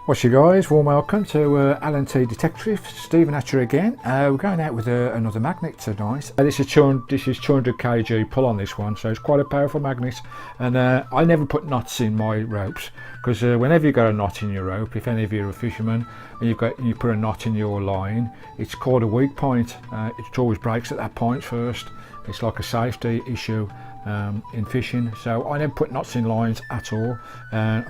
What's you guys, warm welcome to L&T Detectorist, Stephen Hatcher again. We're going out with another magnet tonight. This is 200 kg pull on this one, so it's quite a powerful magnet. And I never put knots in my ropes, because whenever you got a knot in your rope, if any of you are a fisherman and you put a knot in your line, it's called a weak point. It always breaks at that point first. It's like a safety issue in fishing, so I never put knots in lines at all.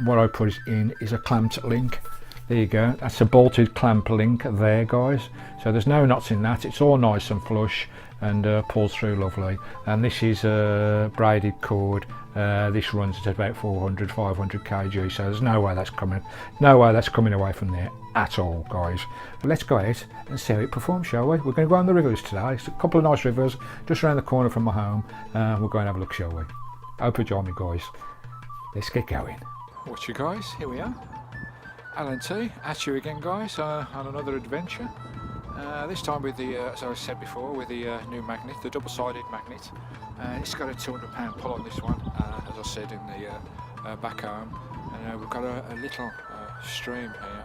What I put in is a clamped link. There you go, that's a bolted clamp link there, guys. So there's no knots in that, it's all nice and flush and pulls through lovely. And this is a braided cord. This runs at about 400, 500 kg, so there's no way that's coming away from there at all, guys. But let's go out and see how it performs, shall we? We're going to go on the rivers today. It's a couple of nice rivers just around the corner from my home. We'll go and have a look, shall we? Hope you join me, guys. Let's get going. Watch you guys, here we are. L&T, at you again, guys, on another adventure. This time with the, as I said before, with the new magnet, the double-sided magnet. It's got a 200 pound pull on this one, as I said in the back home. And we've got a little stream here,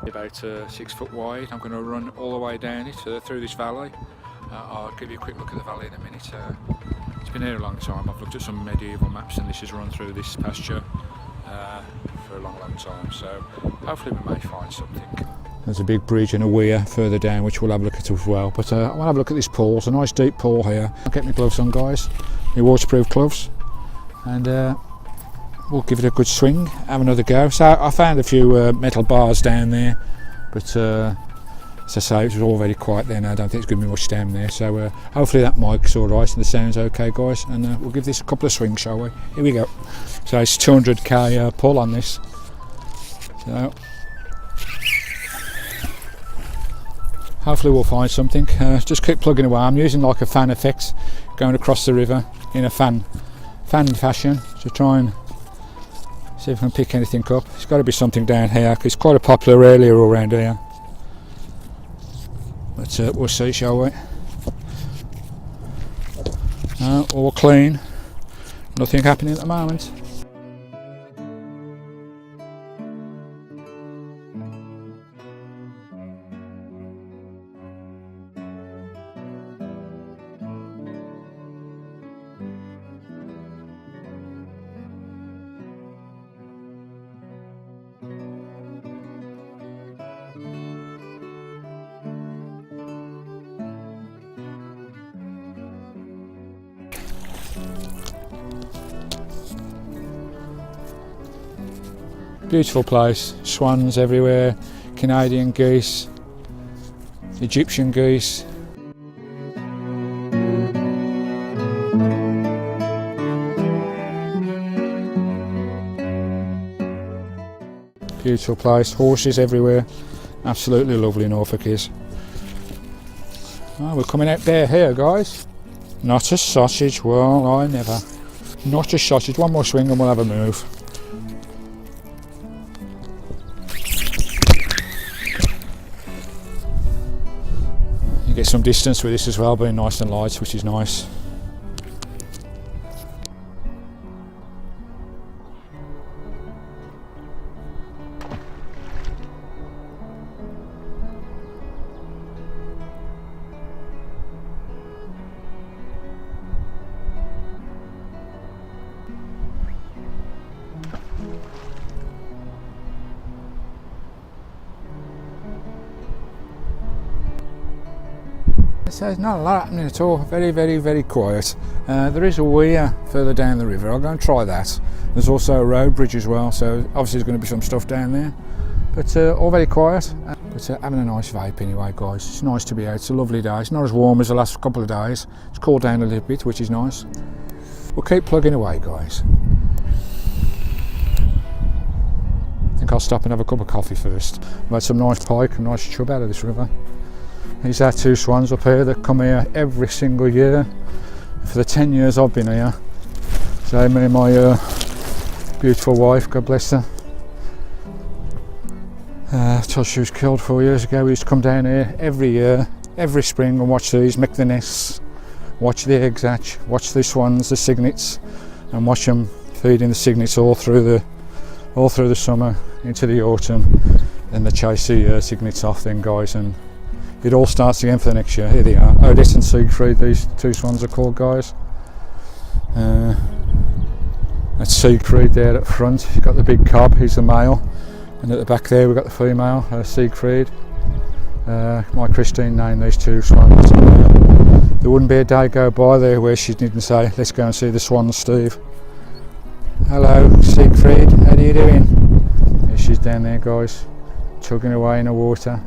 about 6 foot wide. I'm going to run all the way down it through this valley. I'll give you a quick look at the valley in a minute. It's been here a long time. I've looked at some medieval maps and this has run through this pasture for a long time, so hopefully we may find something. There's a big bridge and a weir further down which we'll have a look at as well, but I want to have a look at this pool. It's a nice deep pool here. I'll get my gloves on, guys, my waterproof gloves, and we'll give it a good swing, have another go. So I found a few metal bars down there, but as I say, it was all very quiet there now. I don't think it's going to be much down there, so hopefully that mic's alright and the sound's okay, guys, and we'll give this a couple of swings, shall we? Here we go. So it's 200k pull on this, so hopefully we'll find something. Just keep plugging away. I'm using like a fan effect going across the river in a fan fashion to try and see if I can pick anything up. It's got to be something down here because it's quite a popular area around here. But we'll see, shall we? All clean, nothing happening at the moment. Beautiful place, swans everywhere, Canadian geese, Egyptian geese. Beautiful place, horses everywhere, absolutely lovely Norfolk is. Oh, we're coming out there here, guys. Not a sausage, well, I never. Not a sausage, one more swing and we'll have a move. You get some distance with this as well, being nice and light, which is nice. So there's not a lot happening at all, very quiet. There is a weir further down the river, I'll go and try that. There's also a road bridge as well, so obviously there's going to be some stuff down there. But all very quiet, but having a nice vibe anyway, guys. It's nice to be out, it's a lovely day. It's not as warm as the last couple of days, it's cooled down a little bit, which is nice. We'll keep plugging away, guys. I think I'll stop and have a cup of coffee first. I've had some nice pike and nice chub out of this river. These are two swans up here that come here every single year for the 10 years I've been here. So me and my beautiful wife, God bless her, till she was killed 4 years ago, we used to come down here every year, every spring, and watch these make the nests, watch the eggs hatch, watch the swans, the cygnets, and watch them feeding the cygnets all through all through the summer into the autumn, then they chase the cygnets off then, guys, and it all starts again for the next year. Here they are, Odette and Siegfried, these two swans are called, guys. That's Siegfried there at front, you've got the big cob, he's the male, and at the back there we've got the female, Siegfried. My Christine named these two swans. There wouldn't be a day go by there where she didn't say, let's go and see the swans, Steve. Hello Siegfried, how are you doing? There she's down there, guys, tugging away in the water.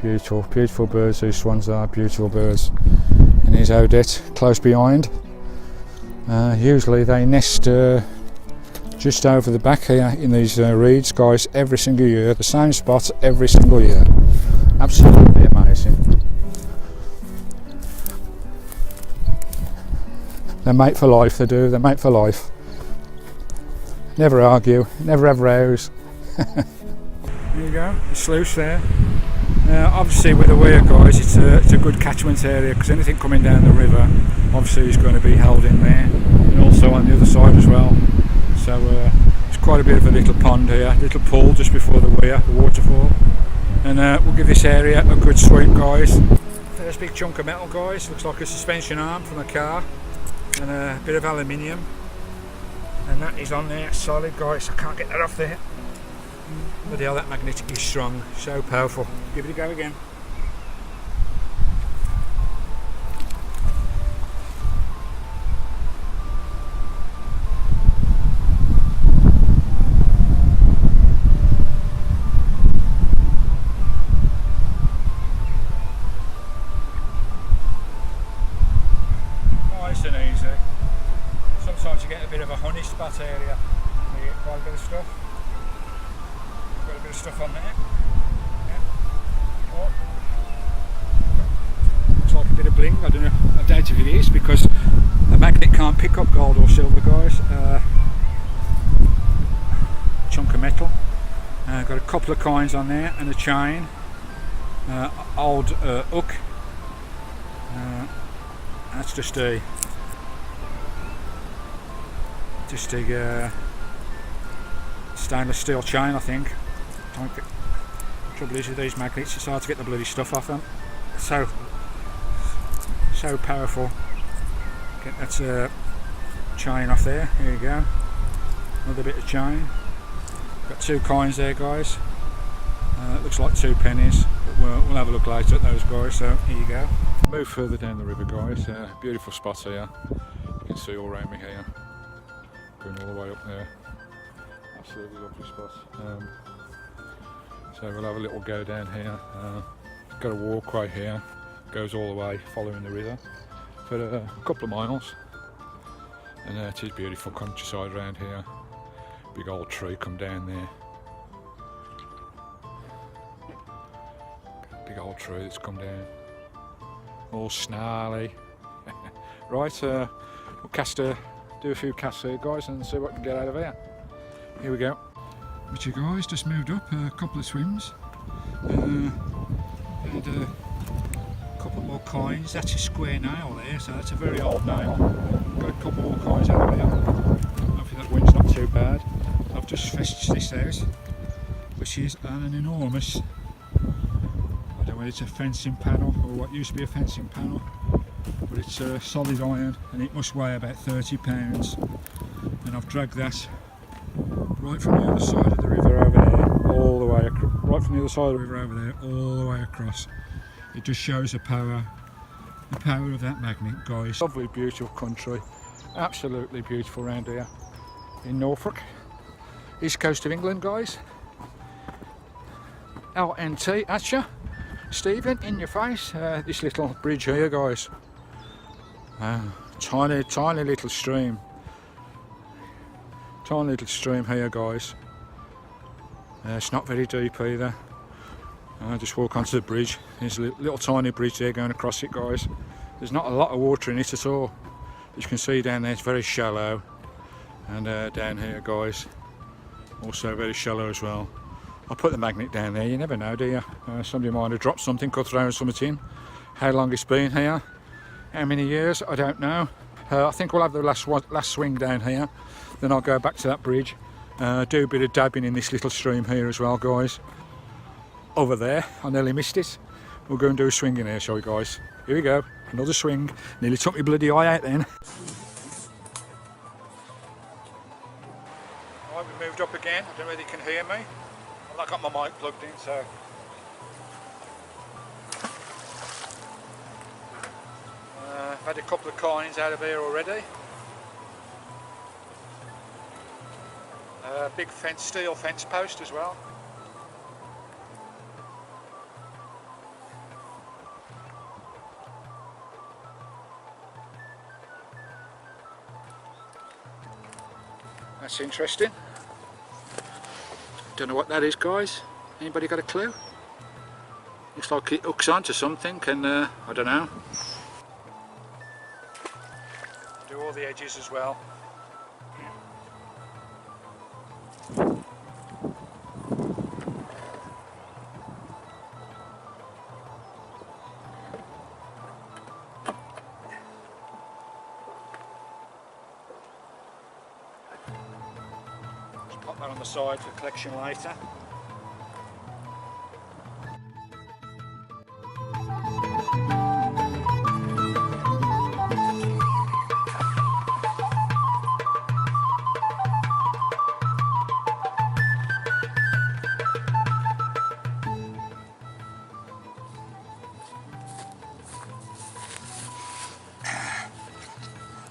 Beautiful, beautiful birds, these swans are beautiful birds. And here's Odette close behind. Usually they nest just over the back here in these reeds, guys, every single year, the same spot every single year. Absolutely amazing. They mate for life, they do, they mate for life. Never argue, never have rows. There you go, the sluice there. Obviously with the weir, guys, it's a good catchment area, because anything coming down the river obviously is going to be held in there, and also on the other side as well. So it's quite a bit of a little pond here, little pool just before the weir, the waterfall, and we'll give this area a good sweep, guys. There's a big chunk of metal, guys, looks like a suspension arm from a car, and a bit of aluminium, and that is on there solid, guys. I can't get that off there. But hell, that magnet is strong, so powerful. Give it a go again. Nice and easy. Sometimes you get a bit of a honey spot area. You get quite a bit of stuff. Got a bit of stuff on there. Yeah. Oh. Looks like a bit of bling. I don't know. I doubt if it is, because the magnet can't pick up gold or silver, guys. Chunk of metal. Got a couple of coins on there and a chain. Old hook. That's just a stainless steel chain, I think. Trouble is with these magnets, it's hard to get the bloody stuff off them. So powerful. Get that chain off there. Here you go. Another bit of chain. Got two coins there, guys. It looks like 2 pennies, but we'll have a look later at those, guys. So here you go. Move further down the river, guys. Beautiful spots here. You can see all around me here. Going all the way up there. Absolutely lovely spot. So we'll have a little go down here. Got a walkway here, goes all the way following the river for a couple of miles, and it is beautiful countryside around here. Big old tree come down there, big old tree that's come down, all snarly. Right, we'll do a few casts here, guys, and see what we can get out of here. Here we go. But you guys, just moved up a couple of swims, and a couple more coins. That's a square nail there, so that's a very old nail. Got a couple more coins out of there. Hopefully that wind's not too bad. I've just fetched this out, which is an enormous, I don't know whether it's a fencing panel or what used to be a fencing panel, but it's solid iron, and it must weigh about 30 pounds. And I've dragged that right from the other side of the river over there, all the way across, right from the other side of the river over there, all the way across. It just shows the power of that magnet, guys. Lovely, beautiful country, absolutely beautiful around here in Norfolk, east coast of England, guys. LNT at you, Stephen, in your face. This little bridge here, guys. Tiny little stream. Tiny little stream here, guys. It's not very deep either. Just walk onto the bridge. There's a little tiny bridge there going across it, guys. There's not a lot of water in it at all. As you can see down there, it's very shallow. And down here, guys, also very shallow as well. I'll put the magnet down there, you never know, do you? Somebody might have dropped something, could throw something in. How long it's been here, how many years, I don't know. I think we'll have the last swing down here, then I'll go back to that bridge Do a bit of dabbing in this little stream here as well, guys. Over there, I nearly missed it. We'll go and do a swing in here, shall we, guys? Here we go, another swing. Nearly took my bloody eye out then. Right, we moved up again. I don't know whether you can hear me. I've not got my mic plugged in, so. I've had a couple of coins out of here already. Big fence, steel fence post as well. That's interesting. Don't know what that is, guys. Anybody got a clue? Looks like it hooks onto something, and I don't know. Do all the edges as well. Pop that on the side for collection later.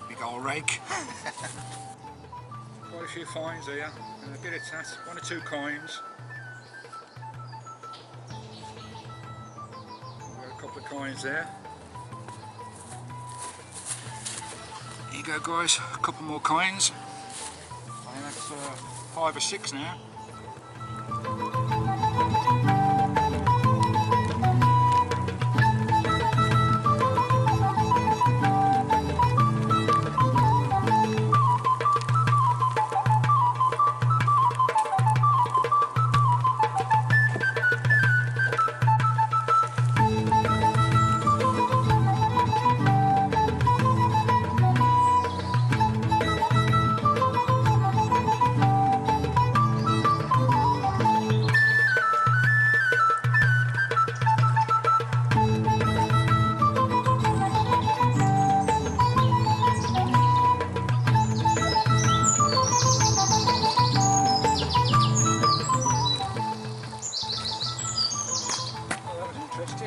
Big old rake. Quite a few finds here, and a bit of tat, 1 or 2 coins. We've got a couple of coins there. Here you go, guys, a couple more coins. I think that's 5 or 6 now.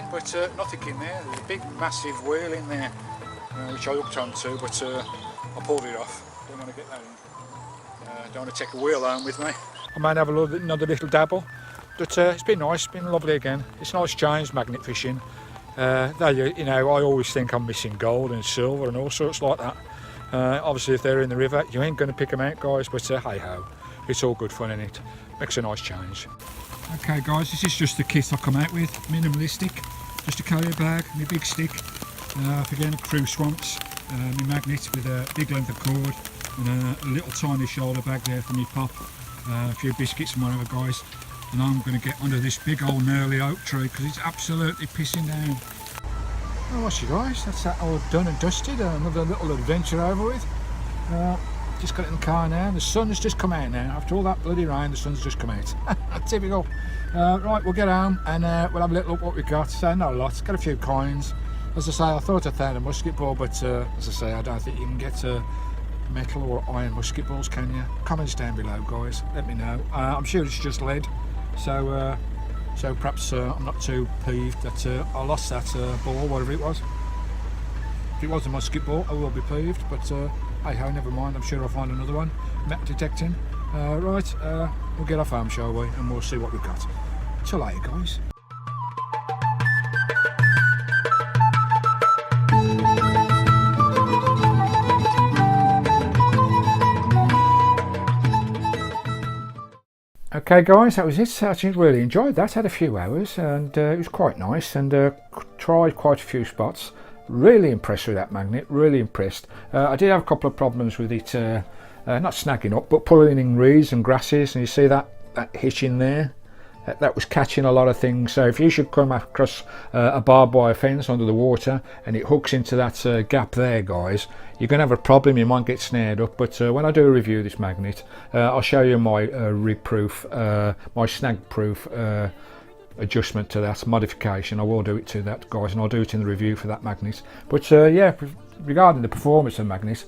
But nothing in there. There's a big massive wheel in there which I hooked onto, but I pulled it off. Don't want to get that in. Don't want to take a wheel home with me. I might have another little dabble, but it's been nice, it's been lovely again. It's nice change magnet fishing. You know, I always think I'm missing gold and silver and all sorts like that. Obviously if they're in the river you ain't going to pick them out, guys, but hey ho, it's all good fun in it. Makes a nice change. Okay guys, this is just the kit I come out with, minimalistic. Just a carrier bag, my big stick, for getting through swamps, my magnet with a big length of cord, and a little tiny shoulder bag there for me pop, a few biscuits and whatever, guys. And I'm going to get under this big old gnarly oak tree because it's absolutely pissing down. Oh, what's you guys, that's that all done and dusted, another little adventure over with. Just got in the car now, the sun's just come out now. After all that bloody rain, the sun's just come out. Typical. Right, we'll get home and we'll have a little look what we got. So not a lot, got a few coins. As I say, I thought I found a musket ball, but as I say, I don't think you can get metal or iron musket balls, can you? Comments down below, guys, let me know. I'm sure it's just lead, so perhaps I'm not too peeved that I lost that ball, whatever it was. If it was a musket ball, I will be peeved, but hey ho, never mind, I'm sure I'll find another one. Metal detecting. Right, we'll get off home, shall we, and we'll see what we've got. Till later, guys. Okay guys, that was it. I actually really enjoyed that. Had a few hours and it was quite nice, and tried quite a few spots. Really impressed with that magnet, really impressed. I did have a couple of problems with it, not snagging up, but pulling in reeds and grasses, and you see that hitch in there. that was catching a lot of things. So if you should come across a barbed wire fence under the water and it hooks into that gap there, guys, you're going to have a problem. You might get snared up. But when I do a review of this magnet, I'll show you my rib proof, my snag proof adjustment to that modification. I will do it to that, guys, and I'll do it in the review for that magnet. But yeah, regarding the performance of the magnet,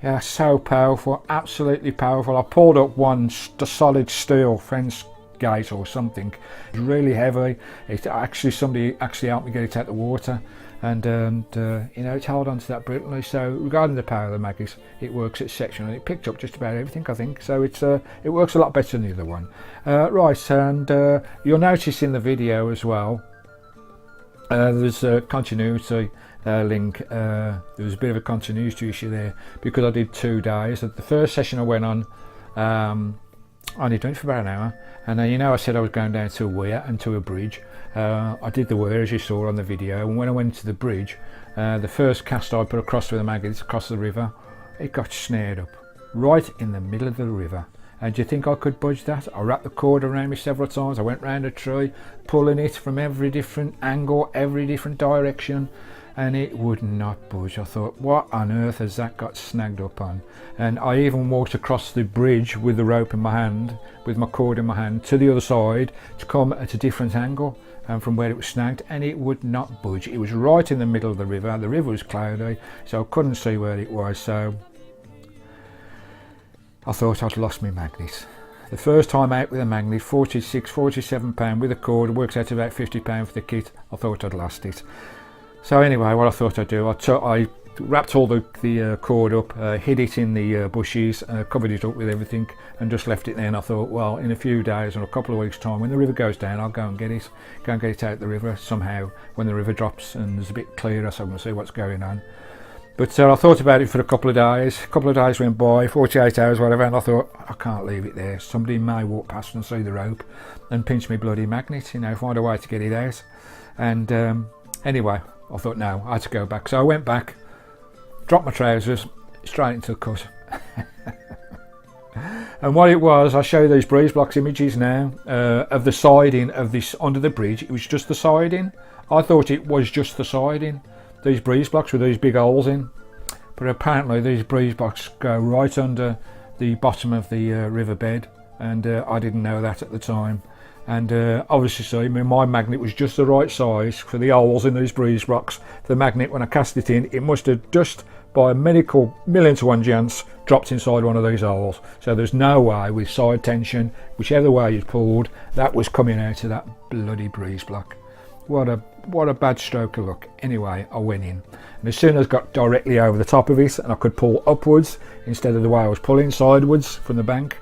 yeah, so powerful, absolutely powerful. I pulled up one solid steel fence gate or something. It's really heavy. Somebody actually helped me get it out of the water, and you know, it's held on to that brilliantly. So regarding the power of the magnet, it works exceptionally. It picked up just about everything, I think. So it works a lot better than the other one. Right, and you'll notice in the video as well, there's a continuity link. There was a bit of a continuity issue there because I did 2 days. The first session I went on, I only done it for about an hour, and you know, I said I was going down to a weir and to a bridge. I did the weir as you saw on the video, and when I went to the bridge, the first cast I put across with the maggots across the river, it got snared up right in the middle of the river. And do you think I could budge that? I wrapped the cord around me several times. I went round a tree, pulling it from every different angle, every different direction, and it would not budge. I thought, what on earth has that got snagged up on? And I even walked across the bridge with the rope in my hand, with my cord in my hand, to the other side to come at a different angle from where it was snagged, and it would not budge. It was right in the middle of the river. The river was cloudy, so I couldn't see where it was. So I thought I'd lost my magnet. The first time out with a magnet, 46, 47 pound with a cord, works out about 50 pound for the kit. I thought I'd lost it. So anyway, what I thought I'd do, I wrapped all the cord up, hid it in the bushes, covered it up with everything, and just left it there. And I thought, well, in a few days or a couple of weeks time, when the river goes down, I'll go and get it out the river somehow when the river drops and there's a bit clearer, so I can see what's going on. But I thought about it for a couple of days. A couple of days went by, 48 hours, whatever, and I thought, I can't leave it there. Somebody may walk past and see the rope and pinch me bloody magnet, you know, find a way to get it out. And anyway, I thought, no, I had to go back. So I went back, dropped my trousers, straight into the cut. And what it was, I'll show you these breeze blocks images now of the siding of this under the bridge. It was just the siding. I thought it was just the siding. These breeze blocks with these big holes in, but apparently these breeze blocks go right under the bottom of the riverbed, and I didn't know that at the time. And obviously, see, my magnet was just the right size for the holes in these breeze blocks. The magnet, when I cast it in, it must have just by a million to one chance dropped inside one of these holes. So there's no way, with side tension, whichever way you pulled, that was coming out of that bloody breeze block. What a bad stroke of luck. Anyway, I went in, and as soon as I got directly over the top of it and I could pull upwards instead of the way I was pulling sideways from the bank,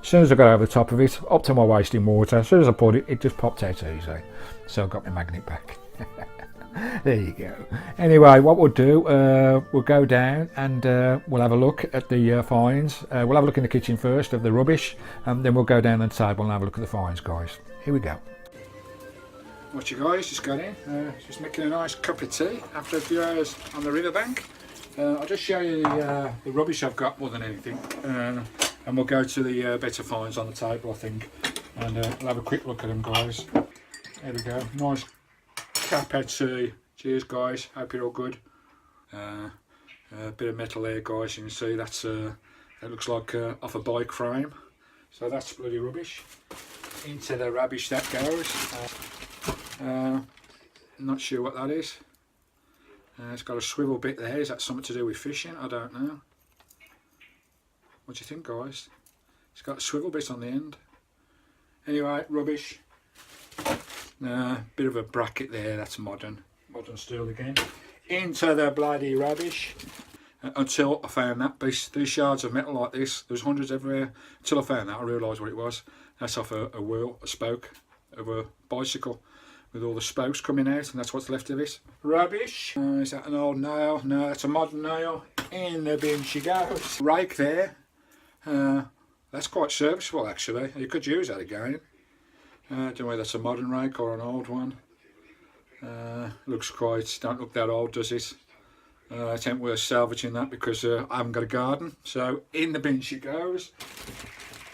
as soon as I got over the top of it, up to my waist in water, as soon as I pulled it, it just popped out easy. So I got my magnet back. There you go. Anyway, what we'll do, we'll go down and we'll have a look at the finds. We'll have a look in the kitchen first of the rubbish, and then we'll go down the table and have a look at the finds, guys. Here we go. What you guys, just got in, just making a nice cup of tea after a few hours on the riverbank. I'll just show you the rubbish I've got more than anything, and we'll go to the better finds on the table, I think, and we'll have a quick look at them, guys. There we go, nice cup of tea. Cheers, guys, hope you're all good. A bit of metal there, guys, you can see that's it looks like off a bike frame, so that's bloody rubbish. Into the rubbish that goes. Not sure what that is. It's got a swivel bit there. Is that something to do with fishing? I don't know. What do you think, guys? It's got a swivel bit on the end. Anyway, rubbish. Bit of a bracket there. That's modern steel again. Into the bloody rubbish. Until I found that piece. These shards of metal like this. There's hundreds everywhere. Until I found that, I realised what it was. That's off a wheel, a spoke of a bicycle, with all the spokes coming out, and that's what's left of it. Rubbish. Is that an old nail? No, that's a modern nail. In the bin she goes. Rake there. That's quite serviceable, actually. You could use that again. I don't know whether that's a modern rake or an old one. Looks quite, don't look that old, does it? It ain't worth salvaging that because I haven't got a garden. So in the bin she goes.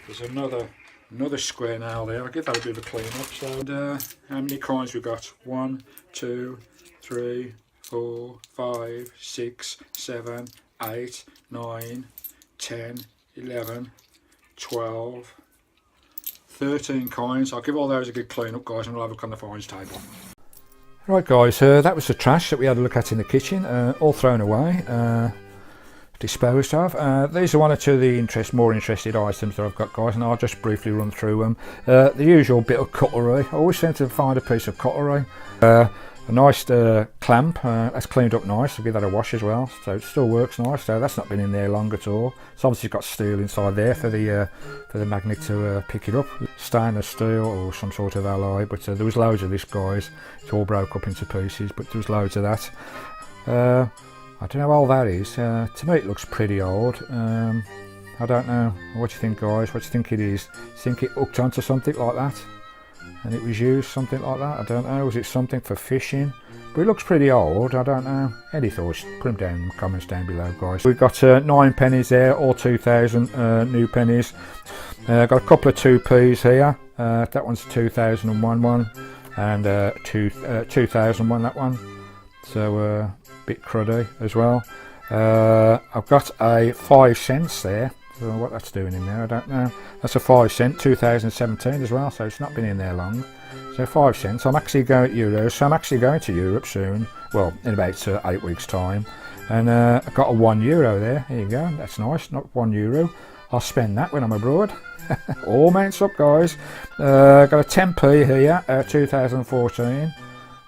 There's another Another square nail there. I'll give that a bit of a clean up. So, how many coins we got? 1, 2, 3, 4, 5, 6, 7, 8, 9, 10, 11, 12, 13 coins. I'll give all those a good clean up, guys, and we'll have a look on the fines table. Right, guys, that was the trash that we had a look at in the kitchen, all thrown away, disposed of. These are one or two of the more interested items that I've got, guys, and I'll just briefly run through them. The usual bit of cutlery. I always seem to find a piece of cutlery. A nice clamp, that's cleaned up nice. I'll give that a wash as well, so it still works nice. So that's not been in there long at all. It's obviously got steel inside there for the magnet to pick it up. Stainless steel or some sort of alloy, but there was loads of this, guys. It's all broke up into pieces, but there was loads of that. I don't know how old that is. To me it looks pretty old. I don't know. What do you think, guys? What do you think it is? Do you think it hooked onto something like that and it was used, something like that? I don't know. Was it something for fishing? But it looks pretty old. I don't know. Any thoughts? Put them down in the comments down below, guys. We've got 9 pennies there, all 2000 new pennies. Got a couple of 2p's here. That one's a 2001 one, and 2001 that one. So bit cruddy as well. I've got a 5 cents there. I don't know what that's doing in there, I don't know. That's a 5 cent, 2017 as well, so it's not been in there long. So 5 cents. I'm actually going to Euros, so I'm actually going to Europe soon. Well, in about 8 weeks' time. And I've got a €1 there. There you go. That's nice. Not €1. I'll spend that when I'm abroad. All mounts up, guys. Got a 10p here, 2014.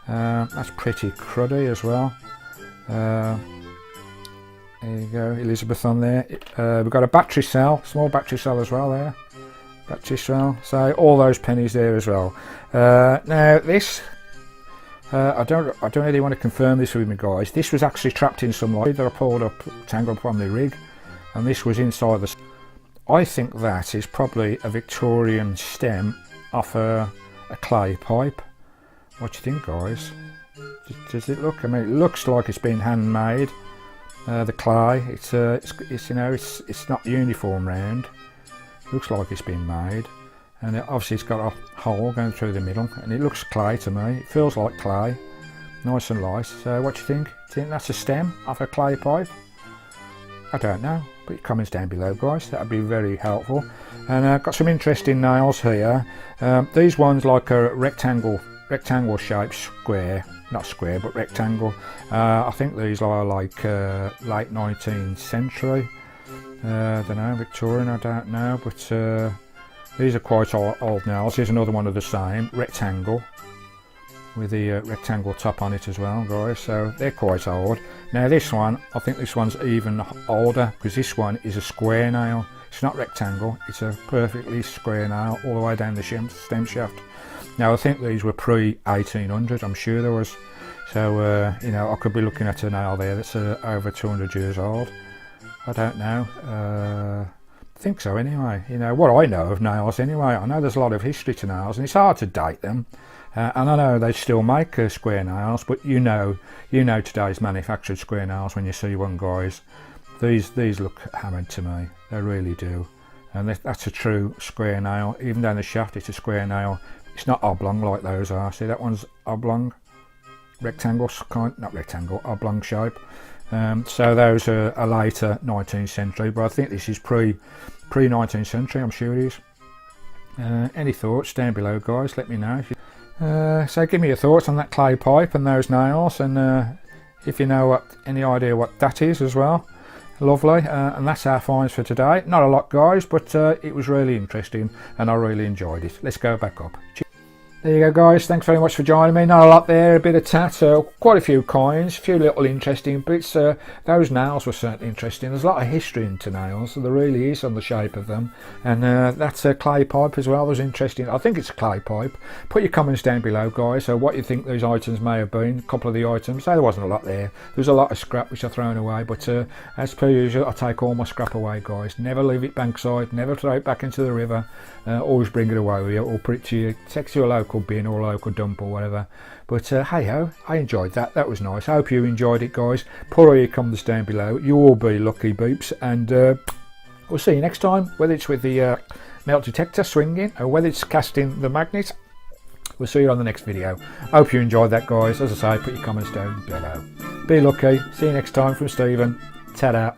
That's pretty cruddy as well. There you go, Elizabeth on there. We've got a battery cell, small battery cell as well there. Battery cell, so all those pennies there as well. Now this, I don't really want to confirm this with me, guys. This was actually trapped in some light that I pulled up, tangled up on the rig, and this was inside the... I think that is probably a Victorian stem off a clay pipe. What do you think, guys? Does it look? I mean, it looks like it's been handmade. The clay, it's you know, it's not uniform round. Looks like it's been made, and obviously it's got a hole going through the middle, and it looks clay to me. It feels like clay, nice and light. So what do you think? Do you think that's a stem off a clay pipe? I don't know. Put your comments down below, guys. That'd be very helpful. And I've got some interesting nails here. These ones like a rectangle shaped square. Not square, but rectangle. I think these are like late 19th century. I don't know, Victorian, I don't know, but these are quite old nails. Here's another one of the same, rectangle, with the rectangle top on it as well, guys. So they're quite old. Now this one, I think this one's even older, because this one is a square nail. It's not rectangle, it's a perfectly square nail all the way down the stem shaft. Now I think these were pre-1800, I'm sure there was. So, you know, I could be looking at a nail there that's over 200 years old. I don't know. I think so anyway. You know, what I know of nails anyway, I know there's a lot of history to nails, and it's hard to date them. And I know they still make square nails, but you know today's manufactured square nails when you see one, guys. These look hammered to me, they really do. And that's a true square nail. Even down the shaft, it's a square nail. It's not oblong like those are. See, that one's oblong, rectangle kind, not rectangle, oblong shape. So those are a later 19th century, but I think this is pre 19th century. I'm sure it is. Any thoughts down below, guys? Let me know. So give me your thoughts on that clay pipe and those nails, and if you know any idea what that is as well. Lovely. And that's our finds for today. Not a lot, guys, but it was really interesting and I really enjoyed it. Let's go back up. There you go, guys. Thanks very much for joining me. Not a lot there, a bit of tat, quite a few coins, a few little interesting bits. Those nails were certainly interesting. There's a lot of history into nails, so there really is, on the shape of them. And that's a clay pipe as well. Was interesting. I think it's a clay pipe. Put your comments down below, guys, so what you think these items may have been. A couple of the items. So there wasn't a lot there. There was a lot of scrap which I thrown away, but as per usual, I take all my scrap away, guys. Never leave it bankside, never throw it back into the river. Always bring it away with you, or put it to you, text you a local bin or a local dump or whatever. But hey ho, I enjoyed that. That was nice. I hope you enjoyed it, guys. Put all your comments down below. You all be lucky beeps, and we'll see you next time, whether it's with the melt detector swinging, or whether it's casting the magnet. We'll see you on the next video. Hope you enjoyed that, guys. As I say, put your comments down below. Be lucky. See you next time from Stephen. Ta-da.